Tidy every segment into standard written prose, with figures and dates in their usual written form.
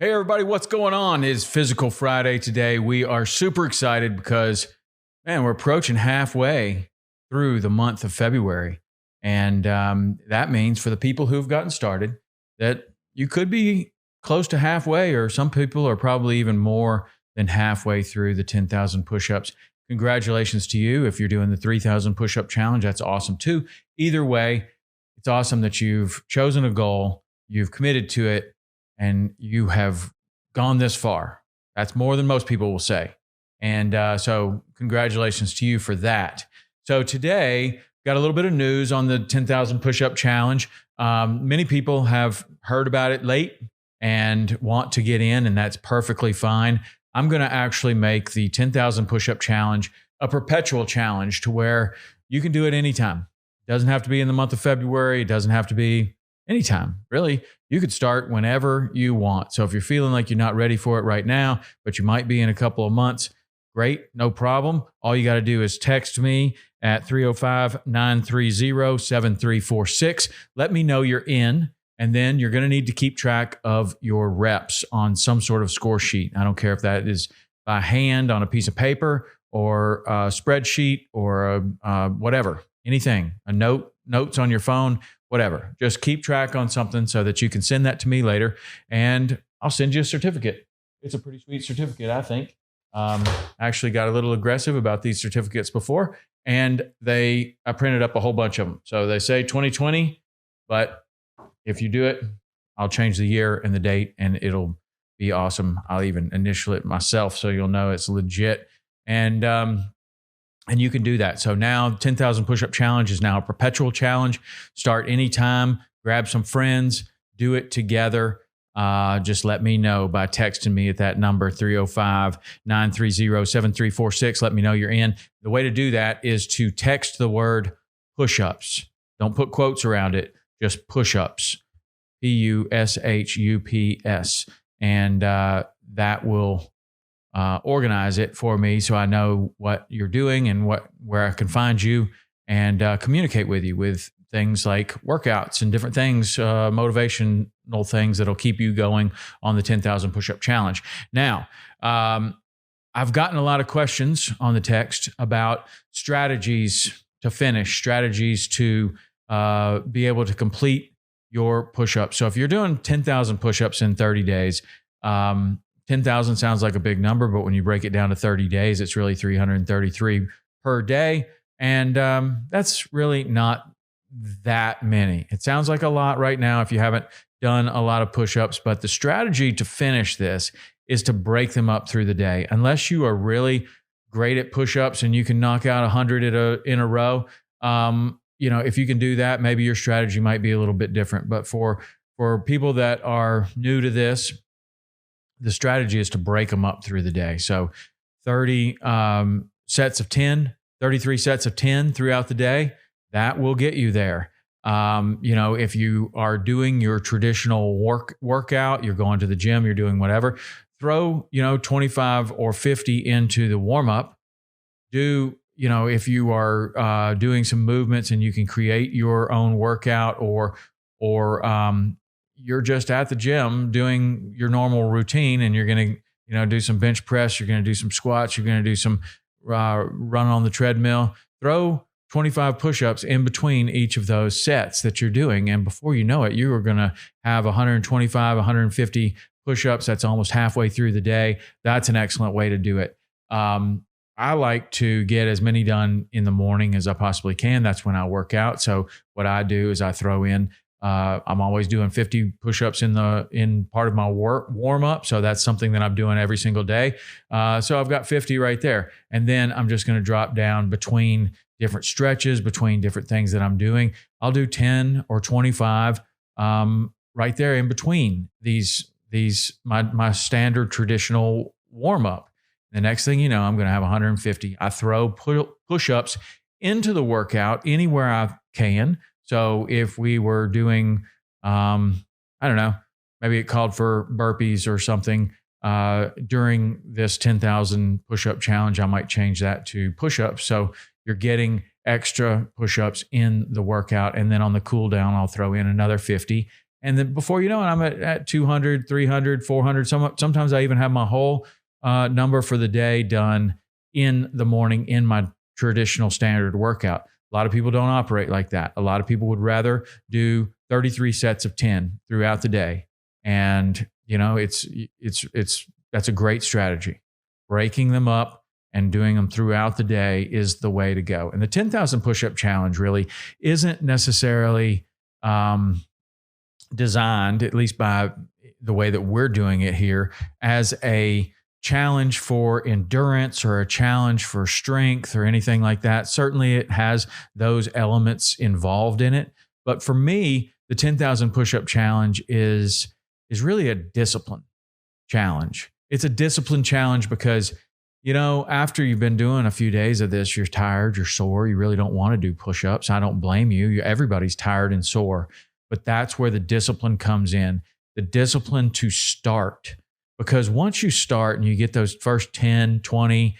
Hey everybody, what's going on? It's Physical Friday today. We are super excited because, man, we're approaching halfway through the month of February. And that means for the people who've gotten started that you could be close to halfway, or some people are probably even more than halfway through the 10,000 push-ups. Congratulations to you. If you're doing the 3,000 push-up challenge, that's awesome too. Either way, it's awesome that you've chosen a goal, you've committed to it, and you have gone this far. That's more than most people will say. And so congratulations to you for that. So today, got a little bit of news on the 10,000 push-up challenge. Many people have heard about it late and want to get in, and that's perfectly fine. I'm going to actually make the 10,000 push-up challenge a perpetual challenge to where you can do it anytime. It doesn't have to be in the month of February. It doesn't have to be anytime. Really, you could start whenever you want. So if you're feeling like you're not ready for it right now, but you might be in a couple of months, great, no problem. All you got to do is text me at 305-930-7346. Let me know you're in, and then you're going to need to keep track of your reps on some sort of score sheet. I don't care if that is by hand on a piece of paper or a spreadsheet or whatever, anything, notes on your phone, whatever. Just keep track on something so that you can send that to me later, and I'll send you a certificate. It's a pretty sweet certificate, I think. I actually got a little aggressive about these certificates before, and I printed up a whole bunch of them. So they say 2020, but if you do it, I'll change the year and the date, and it'll be awesome. I'll even initial it myself so you'll know it's legit. And you can do that. So now 10,000 push-up challenge is now a perpetual challenge. Start anytime, grab some friends, do it together. Just let me know by texting me at that number, 305-930-7346. Let me know you're in. The way to do that is to text the word push-ups. Don't put quotes around it, just push-ups, Pushups. And that will organize it for me so I know what you're doing and where I can find you, and communicate with you with things like workouts and different things, motivational things that'll keep you going on the 10,000 push-up challenge. Now, I've gotten a lot of questions on the text about strategies to finish, strategies to be able to complete your push-ups. So if you're doing 10,000 push-ups in 30 days, 10,000 sounds like a big number, but when you break it down to 30 days, it's really 333 per day. And that's really not that many. It sounds like a lot right now if you haven't done a lot of push-ups, but the strategy to finish this is to break them up through the day. Unless you are really great at push-ups and you can knock out 100 in a row, if you can do that, maybe your strategy might be a little bit different. But for people that are new to this, the strategy is to break them up through the day. So 33 sets of 10 throughout the day, that will get you there. If you are doing your traditional workout, you're going to the gym, you're doing whatever, throw, 25 or 50 into the warm up. If you are doing some movements and you can create your own workout, or you're just at the gym doing your normal routine and you're going to, do some bench press, you're going to do some squats, you're going to do some run on the treadmill, throw 25 push-ups in between each of those sets that you're doing. And before you know it, you are going to have 125, 150 push-ups. That's almost halfway through the day. That's an excellent way to do it. I like to get as many done in the morning as I possibly can. That's when I work out. So what I do is I throw in, I'm always doing 50 push-ups in part of my warm up. So that's something that I'm doing every single day. So I've got 50 right there. And then I'm just going to drop down between different stretches, between different things that I'm doing. I'll do 10 or 25 right there in between my standard traditional warm up. The next thing you know, I'm going to have 150. I throw push-ups into the workout anywhere I can. So if we were doing, I don't know, maybe it called for burpees or something during this 10,000 push-up challenge, I might change that to push-ups. So you're getting extra push-ups in the workout. And then on the cool down, I'll throw in another 50. And then before you know it, I'm at 200, 300, 400. Sometimes I even have my whole number for the day done in the morning in my traditional standard workout. A lot of people don't operate like that. A lot of people would rather do 33 sets of 10 throughout the day. And, that's a great strategy. Breaking them up and doing them throughout the day is the way to go. And the 10,000 push-up challenge really isn't necessarily designed, at least by the way that we're doing it here, as a challenge for endurance or a challenge for strength or anything like that. Certainly it has those elements involved in it. But for me, the 10,000 push-up challenge is really a discipline challenge. It's a discipline challenge because, after you've been doing a few days of this, you're tired, you're sore, you really don't want to do push-ups. I don't blame you. Everybody's tired and sore. But that's where the discipline comes in, the discipline to start. Because once you start and you get those first 10, 20,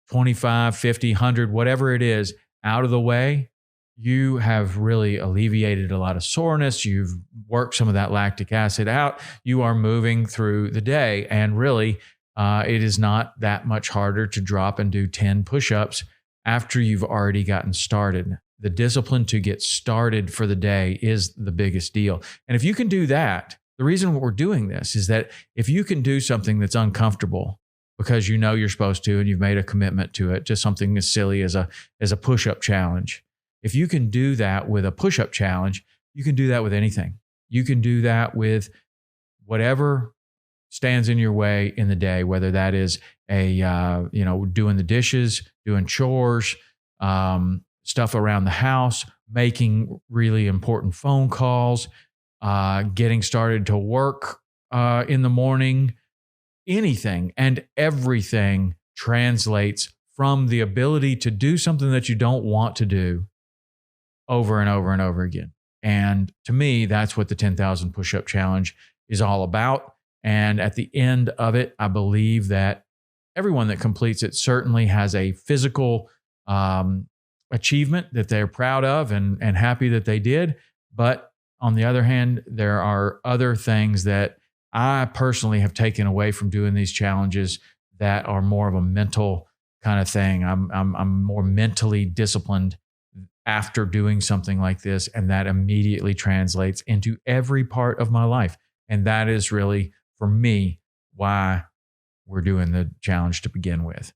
25, 50, 100, whatever it is, out of the way, you have really alleviated a lot of soreness. You've worked some of that lactic acid out. You are moving through the day. And really, it is not that much harder to drop and do 10 push-ups after you've already gotten started. The discipline to get started for the day is the biggest deal. And if you can do that, the reason we're doing this is that if you can do something that's uncomfortable because you're supposed to and you've made a commitment to it, just something as silly as a push-up challenge. If you can do that with a push-up challenge, you can do that with anything. You can do that with whatever stands in your way in the day, whether that is doing the dishes, doing chores, stuff around the house, making really important phone calls, getting started to work in the morning. Anything and everything translates from the ability to do something that you don't want to do over and over and over again. And to me, that's what the 10,000 push-up challenge is all about. And at the end of it, I believe that everyone that completes it certainly has a physical achievement that they're proud of and happy that they did. But on the other hand, there are other things that I personally have taken away from doing these challenges that are more of a mental kind of thing. I'm more mentally disciplined after doing something like this, and that immediately translates into every part of my life. And that is really, for me, why we're doing the challenge to begin with.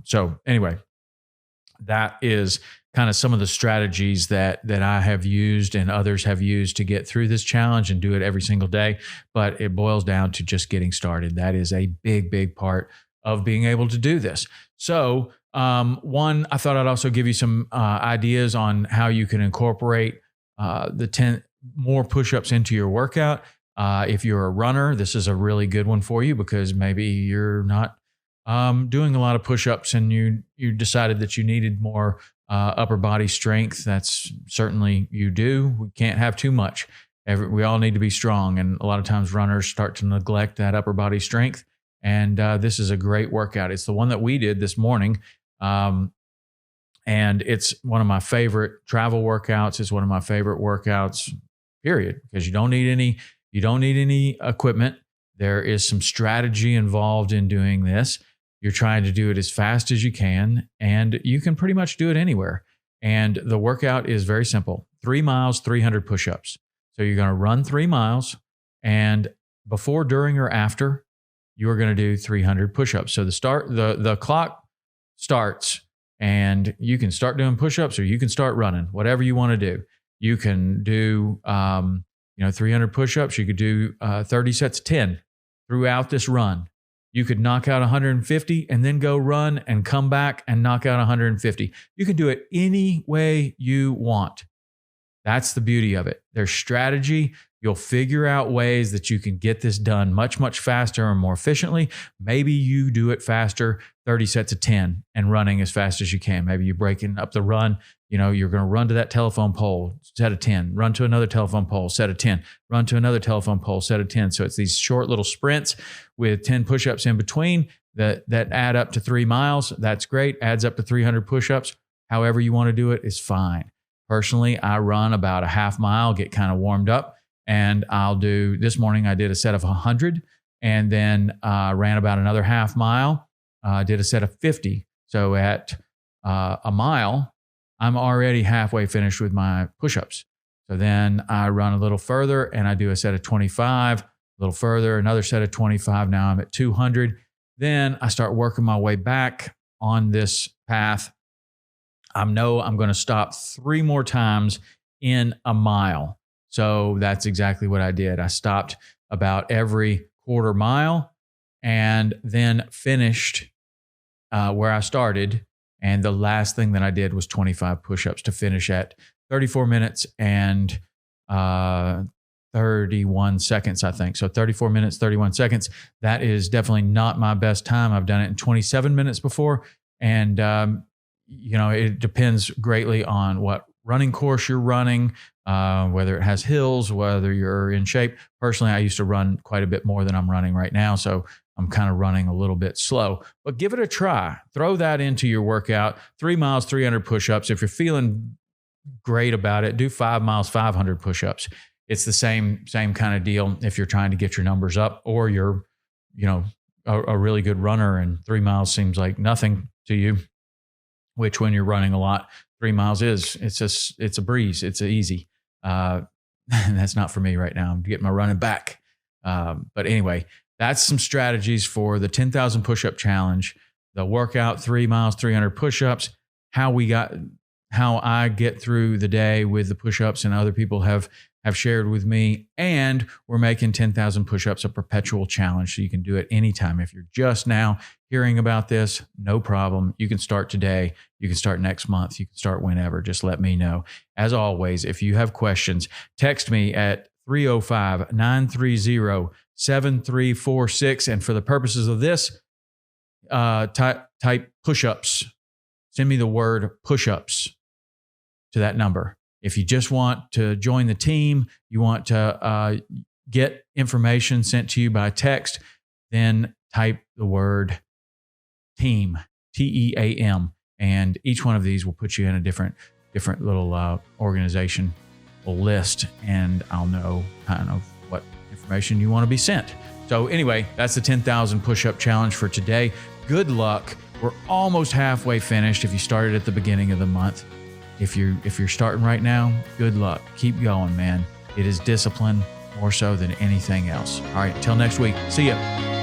So anyway, that is kind of some of the strategies that I have used and others have used to get through this challenge and do it every single day. But it boils down to just getting started. That is a big, big part of being able to do this. So one, I thought I'd also give you some ideas on how you can incorporate the 10 more push-ups into your workout. If you're a runner, this is a really good one for you because maybe you're not doing a lot of push-ups and you decided that you needed more upper body strength. That's certainly you do. We can't have too much. We all need to be strong. And a lot of times runners start to neglect that upper body strength. And this is a great workout. It's the one that we did this morning. And it's one of my favorite travel workouts. It's one of my favorite workouts, period, because you don't need any equipment. There is some strategy involved in doing this. You're trying to do it as fast as you can, and you can pretty much do it anywhere. And the workout is very simple. 3 miles, 300 push-ups. So you're going to run 3 miles, and before, during, or after, you are going to do 300 push-ups. So the clock starts, and you can start doing push-ups or you can start running, whatever you want to do. You can do 300 push-ups. You could do 30 sets of 10 throughout this run. You could knock out 150 and then go run and come back and knock out 150. You can do it any way you want. That's the beauty of it. There's strategy. You'll figure out ways that you can get this done much, much faster and more efficiently. Maybe you do it faster, 30 sets of 10 and running as fast as you can. Maybe you're breaking up the run. You're going to run to that telephone pole, set of 10, run to another telephone pole, set of 10, run to another telephone pole, set of 10. So it's these short little sprints with 10 push-ups in between that add up to 3 miles. That's great. Adds up to 300 push-ups. However you want to do it is fine. Personally, I run about a half mile, get kind of warmed up, And this morning I did a set of 100 and then ran about another half mile, did a set of 50. So at a mile, I'm already halfway finished with my push-ups. So then I run a little further and I do a set of 25, a little further, another set of 25. Now I'm at 200. Then I start working my way back on this path. I know I'm going to stop 3 more times in a mile. So that's exactly what I did. I stopped about every quarter mile and then finished where I started. And the last thing that I did was 25 push-ups to finish at 34 minutes and 31 seconds, I think. So 34 minutes, 31 seconds. That is definitely not my best time. I've done it in 27 minutes before. And, it depends greatly on what running course you're running, whether it has hills, whether you're in shape. Personally, I used to run quite a bit more than I'm running right now. So I'm kind of running a little bit slow, but give it a try. Throw that into your workout. 3 miles, 300 push-ups. If you're feeling great about it, do 5 miles, 500 push-ups. It's the same kind of deal if you're trying to get your numbers up, or you're, a really good runner and 3 miles seems like nothing to you, which when you're running a lot, 3 miles it's a breeze. It's easy. And that's not for me right now. I'm getting my running back. But anyway, that's some strategies for the 10,000 push-up challenge, the workout, 3 miles, 300 push-ups, how I get through the day with the push-ups, and other people have shared with me. And we're making 10,000 push-ups a perpetual challenge, so you can do it anytime. If you're just now hearing about this, no problem. You can start today. You can start next month. You can start whenever. Just let me know. As always, if you have questions, text me at 305-930-7346. And for the purposes of this, type push-ups. Send me the word push-ups to that number. If you just want to join the team, you want to get information sent to you by text, then type the word team, TEAM. And each one of these will put you in a different little organization list, and I'll know kind of what information you want to be sent. So anyway, that's the 10,000 push-up challenge for today. Good luck. We're almost halfway finished if you started at the beginning of the month. If you're starting right now, good luck. Keep going, man. It is discipline more so than anything else. All right, till next week. See ya.